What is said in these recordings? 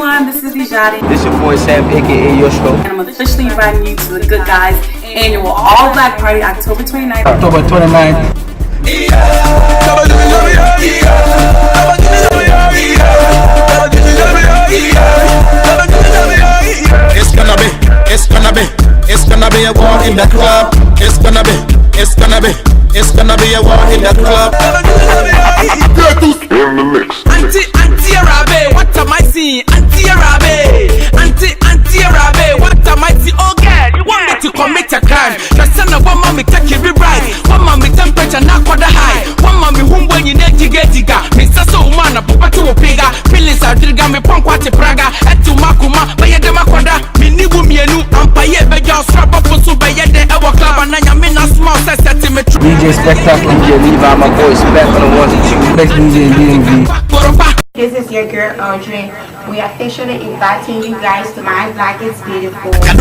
everyone, this is Bijadi. This your boy Sam, aka Yoshko. And I'm officially inviting you to the Good Guys annual All Black Party, October 29th. October 29th. It's gonna be a war in the club. It's gonna be a war in the club. In the mix. Auntie Arabe, what am I seeing? Auntie Arabe, Auntie Arabe, what am I seeing? Oh girl, you want me to commit a crime? Your son of one mommy take it right. One mommy temperature not quite high. One mommy whom when you need to get diga. Mr. So man, a papa to a pigga. Feelings are trigger me punk what praga. At to Makuma, by a demaquada. Mini womianu, and paye by your strap up for so by a day our club and I am in a small centimeter. DJ Spectacular, DJ Levi, my boy Spec on the ones and twos. Next DJ DMV. This is your girl Audrey. We are officially inviting you guys to My Black is Beautiful. This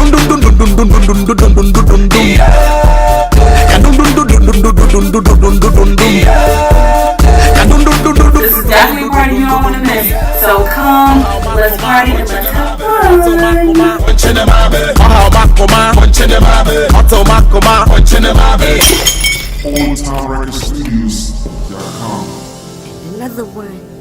is definitely a party you don't want to miss. So come, let's party and let's have fun. OldTownRecordStudios.com. Another one.